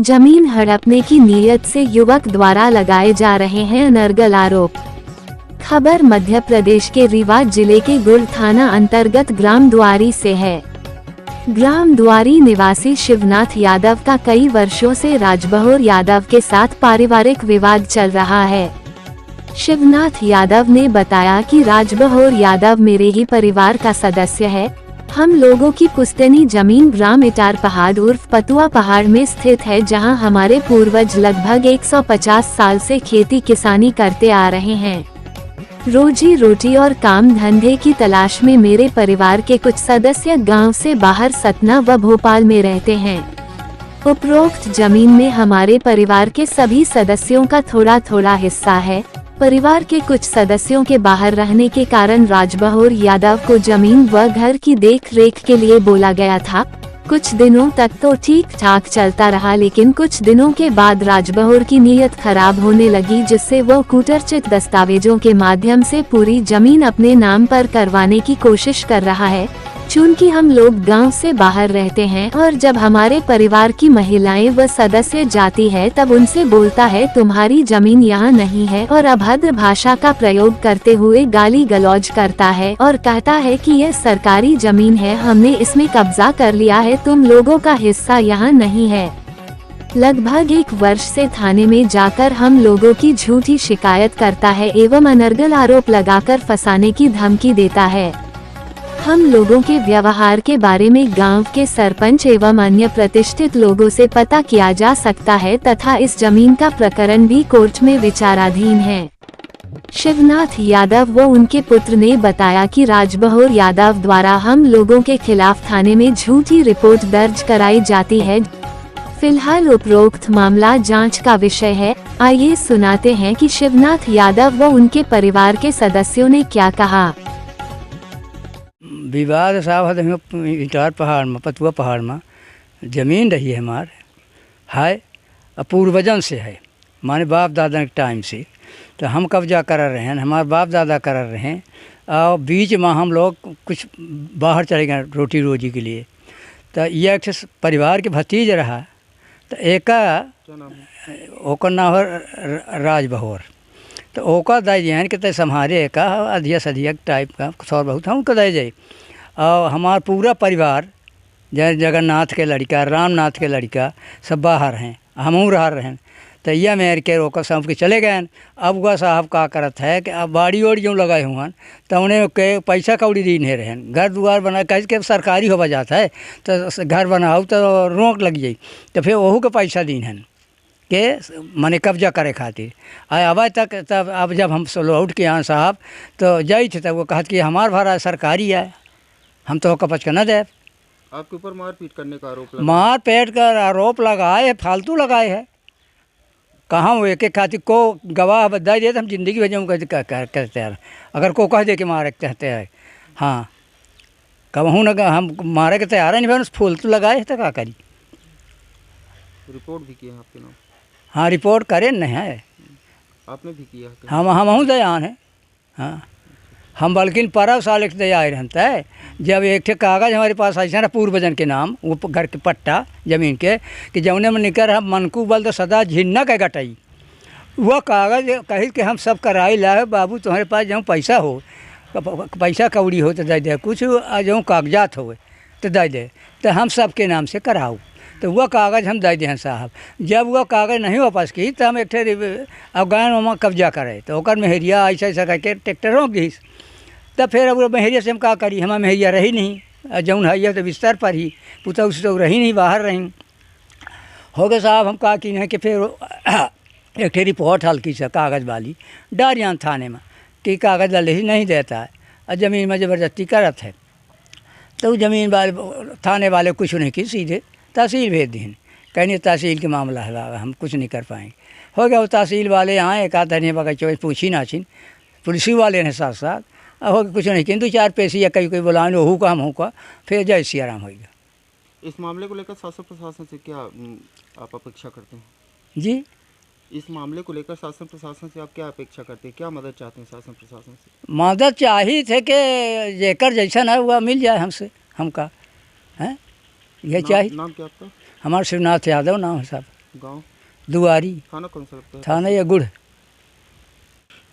जमीन हड़पने की नीयत से युवक द्वारा लगाए जा रहे हैं अनर्गल आरोप। खबर मध्य प्रदेश के रीवा जिले के गुड़ थाना अंतर्गत ग्राम द्वारी से है। ग्राम द्वारी निवासी शिवनाथ यादव का कई वर्षों से राजबहोर यादव के साथ पारिवारिक विवाद चल रहा है। शिवनाथ यादव ने बताया कि राजबहोर यादव मेरे ही परिवार का सदस्य है। हम लोगों की पुश्तैनी जमीन ग्राम इटार पहाड़ उर्फ पतुआ पहाड़ में स्थित है, जहां हमारे पूर्वज लगभग 150 साल से खेती किसानी करते आ रहे हैं। रोजी रोटी और काम धंधे की तलाश में मेरे परिवार के कुछ सदस्य गांव से बाहर सतना व भोपाल में रहते हैं। उपरोक्त जमीन में हमारे परिवार के सभी सदस्यों का थोड़ा थोड़ा हिस्सा है। परिवार के कुछ सदस्यों के बाहर रहने के कारण राजबहोर यादव को जमीन व घर की देख रेख के लिए बोला गया था। कुछ दिनों तक तो ठीक ठाक चलता रहा, लेकिन कुछ दिनों के बाद राजबहोर की नीयत खराब होने लगी, जिससे वो कूटरचित दस्तावेजों के माध्यम से पूरी जमीन अपने नाम पर करवाने की कोशिश कर रहा है। चूंकि हम लोग गांव से बाहर रहते हैं और जब हमारे परिवार की महिलाएं व सदस्य जाती है तब उनसे बोलता है तुम्हारी जमीन यहाँ नहीं है, और अभद्र भाषा का प्रयोग करते हुए गाली गलौज करता है और कहता है कि यह सरकारी जमीन है, हमने इसमें कब्जा कर लिया है, तुम लोगों का हिस्सा यहाँ नहीं है। लगभग 1 वर्ष से थाने में जाकर हम लोगों की झूठी शिकायत करता है एवं अनर्गल आरोप लगाकर फंसाने की धमकी देता है। हम लोगों के व्यवहार के बारे में गांव के सरपंच एवं अन्य प्रतिष्ठित लोगों से पता किया जा सकता है तथा इस जमीन का प्रकरण भी कोर्ट में विचाराधीन है। शिवनाथ यादव व उनके पुत्र ने बताया कि राजबहोर यादव द्वारा हम लोगों के खिलाफ थाने में झूठी रिपोर्ट दर्ज कराई जाती है। फिलहाल उपरोक्त मामला जांच का विषय है। आइए सुनाते हैं कि शिवनाथ यादव व उनके परिवार के सदस्यों ने क्या कहा। विवाद साहब इटार पहाड़ में पतुआ पहाड़ में ज़मीन रही है हमार है, पूर्वजन से है, माने बाप दादा के टाइम से। तो हम कब्जा कर रहे हैं, हमारे बाप दादा कर रहे हैं, और बीच में हम लोग कुछ बाहर चले गए रोटी रोजी के लिए। तो यह एक परिवार के भतीज रहा। तो एक ओकर नाम है राजबहोर। तो ओका दाई जहन के तय संहारे का अधिया सधिया टाइप का थोड़ा बहुत हम को दाई जाए। और हमारा पूरा परिवार जैसे जगन्नाथ के लड़का, रामनाथ के लड़का सब बाहर हैं, हमू रह रहे हैं। तो यह मेर के रोका सब के चले गए। अब वह साहब का करत है कि अब बाड़ी ओड़ी जो लगाए हुआ तो उन्हें के पैसा कौड़ी दी नहीं रहे, घर दुआर बना कह के सरकारी होवा जाता है तो घर बनाओ तो रोक लग जाई, तो फिर वहू के पैसा दी हैं के माने कब्जा करे खातिर आवा तक। तब अब जब हम लौट के यहाँ साहब तो जाई थे, तब वो कहत कि हमार भरा सरकारी है, हम तो कपच का न दे। आपके ऊपर मारपीट करने का आरोप मार पेट कर आरोप लगाए है, फालतू लगाए है। कहाँ वो एक खातिर को गवाह बधाई दे तो हम जिंदगी भेजूँ कहते हैं, अगर को कह दे कि मारे कहते हैं। हाँ कहूँ न हम मारे के तैयार नहीं भाई, फूल तो लगाए है तो क्या करी। रिपोर्ट भी किया आपके नाम? हाँ रिपोर्ट करे नहीं है, आपने भी किया? हम दयान है। हाँ हम बल्कि 15 साल एक दया रहता है। जब एक ठे कागज़ हमारे पास ऐसा ना पूर्वजन के नाम, वो घर के पट्टा ज़मीन के कि जौने में निकर हम मनकू बल तो सदा झिन्ना के गटाई, वह कागज़ कही कि हम सब कराई लाए बाबू, तुम्हारे पास जहाँ पैसा हो, पैसा कौड़ी हो तो दे दे, कुछ जहाँ कागजात हो तो दे दे, तो हम सब के नाम से कराओ। तो वह कागज़ हम दे दें साहब। जब वह कागज़ नहीं वापस की तो हम एक ठे अफगान वहाँ कब्जा करे, तो ओकर मेहरिया ऐसा ऐसा करके ट्रैक्टर रोक दी। तब फिर अब मेहरिया से हम क्या करी, हमारा मेहरिया रही नहीं, जौन है तो बिस्तर पर ही पुता उस तो रही नहीं, बाहर रही हो गए साहब। हम कहा कि नहीं कि फिर एक ठे रिपोर्ट हल्की सा कागज़ वाली डारियान थाने में कि कागज़ वाले ही नहीं देता है और ज़मीन में ज़बरदस्ती करत है। तो ज़मीन वाले थाने वाले कुछ नहीं की, सीधे तहसील भेज दी। कहीं तहसील के मामला है, हम कुछ नहीं कर पाएंगे। हो गया वो तहसील वाले यहाँ एक आध धनिया बगैचा पूछी ना छीन, पुलिस वाले ने साथ साथ हो कुछ नहीं किन, 2-4 पैसे या कहीं कोई बुलाए वहू का हम हूँ का, फिर जय सिया राम होगा। इस मामले को लेकर शासन प्रशासन से क्या आप अपेक्षा करते हैं? जी इस मामले को लेकर शासन प्रशासन से आप क्या अपेक्षा करते हैं, क्या मदद चाहते हैं शासन प्रशासन से? मदद चाहिए थे कि जेकर जैसा है वह मिल जाए हमसे, हमका है ये चाहिए। नाम क्या आपका? हमारा शिवनाथ यादव नाम है साहब। गांव दुआरी, थाना कौन सा लगता है? थाना या गुड़।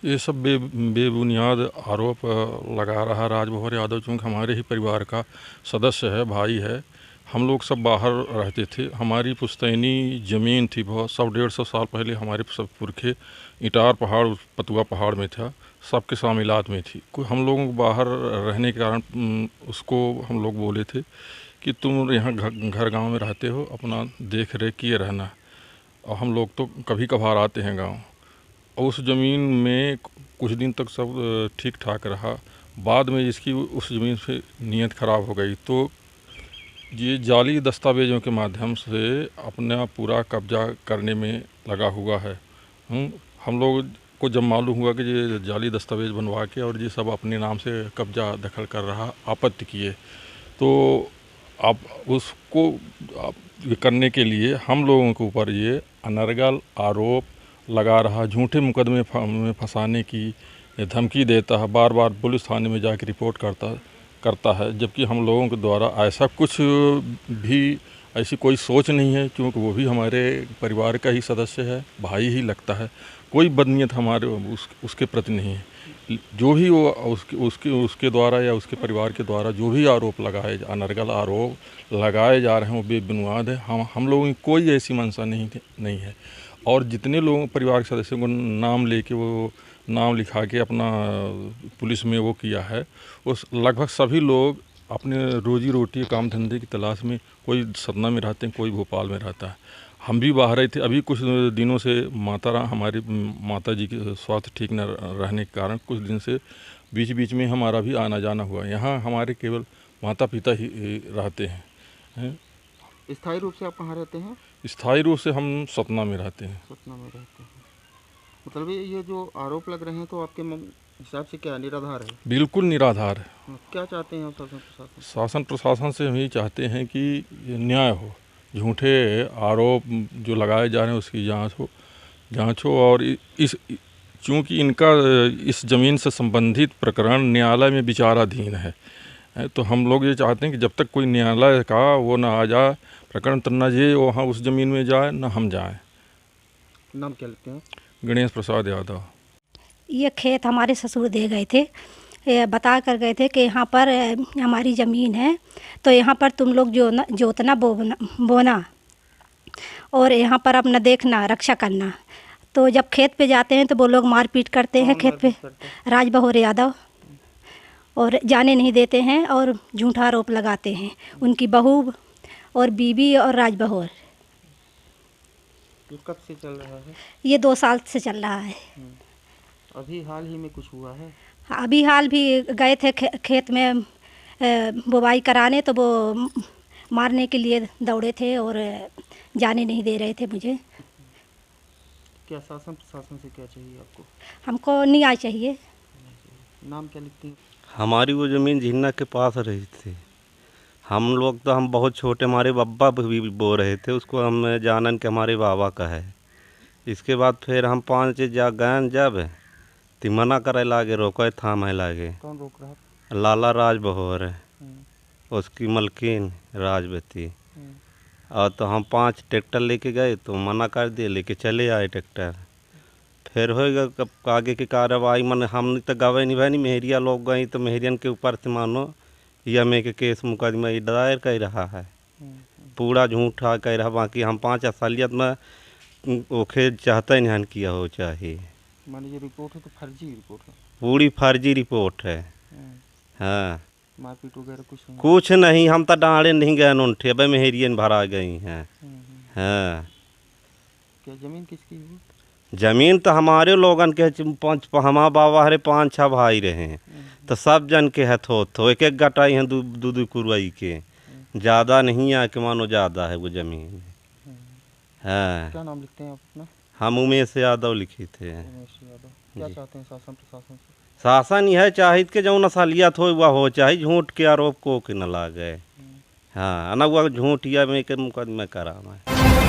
ये सब बेबुनियाद आरोप लगा रहा राजभवर यादव, चूँकि हमारे ही परिवार का सदस्य है, भाई है। हम लोग सब बाहर रहते थे, हमारी पुश्तैनी ज़मीन थी बहुत, 100-150 साल पहले हमारे सब पुरखे इटार पहाड़ पतुआ पहाड़ में था, सबके शामिलात में थी। कोई हम लोगों को बाहर रहने के कारण उसको हम लोग बोले थे कि तुम यहाँ घर गांव में रहते हो, अपना देख रेख किए रहना, और हम लोग तो कभी कभार आते हैं गांव। और उस ज़मीन में कुछ दिन तक सब ठीक ठाक रहा, बाद में इसकी उस ज़मीन से नीयत ख़राब हो गई, तो ये जाली दस्तावेज़ों के माध्यम से अपना पूरा कब्जा करने में लगा हुआ है। हम लोग को जब मालूम हुआ कि ये जाली दस्तावेज़ बनवा के और ये सब अपने नाम से कब्जा दखल कर रहा, आपत्ति किए, तो अब उसको ये करने के लिए हम लोगों के ऊपर ये अनर्गल आरोप लगा रहा, झूठे मुकदमे में फंसाने की धमकी देता है, बार बार पुलिस थाने में जाकर रिपोर्ट करता है, जबकि हम लोगों के द्वारा ऐसा कुछ भी, ऐसी कोई सोच नहीं है, क्योंकि वो भी हमारे परिवार का ही सदस्य है, भाई ही लगता है। कोई बदनीयत हमारे उसके प्रति नहीं है। जो भी वो उसके द्वारा या उसके परिवार के द्वारा जो भी आरोप लगाए, अनर्गल आरोप लगाए जा रहे हैं, वो बेबुनियाद है। हम लोगों की कोई ऐसी मंशा नहीं है। और जितने लोगों परिवार के सदस्यों को नाम लेके वो नाम लिखा के अपना पुलिस में वो किया है, उस लगभग सभी लोग अपने रोजी रोटी काम धंधे की तलाश में, कोई सतना में रहते हैं, कोई भोपाल में रहता है। हम भी बाहर रहे थे। अभी कुछ दिनों से हमारी माता जी के स्वास्थ्य ठीक न रहने के कारण कुछ दिन से बीच बीच में हमारा भी आना जाना हुआ। यहाँ हमारे केवल माता पिता ही रहते हैं। स्थायी रूप से आप कहाँ रहते हैं? स्थायी रूप से हम सतना में रहते हैं। सतना में रहते हैं। मतलब ये जो आरोप लग रहे हैं तो आपके हिसाब से क्या निराधार है? बिल्कुल निराधार है। क्या चाहते हैं आप शासन प्रशासन? शासन प्रशासन से हम ये चाहते हैं कि न्याय हो, झूठे आरोप जो लगाए जा रहे हैं उसकी जांच हो और चूँकि इनका इस ज़मीन से संबंधित प्रकरण न्यायालय में विचाराधीन है, तो हम लोग ये चाहते हैं कि जब तक कोई न्यायालय का वो ना आ जाए प्रकरण, तो न ये वहाँ उस ज़मीन में जाए न हम जाएं। नाम क्या लेते हैं? गणेश प्रसाद यादव। ये खेत हमारे ससुर दे गए थे, बता कर गए थे कि यहाँ पर हमारी ज़मीन है, तो यहाँ पर तुम लोग जोतना बोना और यहाँ पर अपना देखना रक्षा करना। तो जब खेत पे जाते हैं तो वो लोग मारपीट करते हैं खेत पे, राजबहोर यादव, और जाने नहीं देते हैं और झूठा आरोप लगाते हैं। उनकी बहू और बीबी और राजबहोर। ये कब से चल रहा है? ये 2 साल से चल रहा है। अभी हाल ही में कुछ हुआ है? अभी हाल भी गए थे खेत में बुवाई कराने, तो वो मारने के लिए दौड़े थे और जाने नहीं दे रहे थे मुझे। क्या शासन प्रशासन से क्या चाहिए आपको? हमको न्याय चाहिए। नाम क्या लिखती हैं? हमारी वो ज़मीन झिन्ना के पास रही थी। हम बहुत छोटे, हमारे बाबा भी बो रहे थे उसको, हम जानन के हमारे बाबा का है। इसके बाद फिर हम 5 जा गए, जब तो मना करे लागे, रोके थामे लागे। कौन रोक रहा? लाला राजबहोर है, उसकी मलकिन राजवती। और तो हम 5 ट्रैक्टर लेके गए तो मना कर दिए, लेके चले आए ट्रैक्टर। फिर होएगा कब आगे की कार्रवाई, मन हम तो गए नहीं भाई, मेहरिया लोग गई तो मेहरियन के ऊपर से मानो यमे के केस मुकदमा दायर कर रहा है, पूरा झूठा कह रहा। बाकी हम 5 असलियत में ओखे चाहते नहीं किया हो चाहिए। मान लीजिए रिपोर्ट है तो फर्जी रिपोर्ट है? पूरी फर्जी रिपोर्ट है। हाँ, मारपीट वगैरह कुछ नहीं। हम तो डाँड़े नहीं गए, उनठे अब मेहरियन भरा गई हैं। हाँ। क्या ज़मीन किसकी है? ज़मीन तो हमारे लोगन के, हमारा बाबा हरे 5-6 भाई रहे, तो सब जन के है। थो एक गटाई हैं, दू कुरवाई के, ज़्यादा नहीं है कि मानो ज़्यादा है वो ज़मीन। हाँ। क्या नाम लिखते हैं आप अपना? हम उमेश यादव लिखे थे। उमेश यादव। क्या चाहते हैं शासन प्रशासन से? शासन यह चाहिए कि जो असलियत हो वह हो, चाहे झूठ के आरोप को कि न लागे। हाँ, ना वह झूठ या में के मुकदमे कराना है।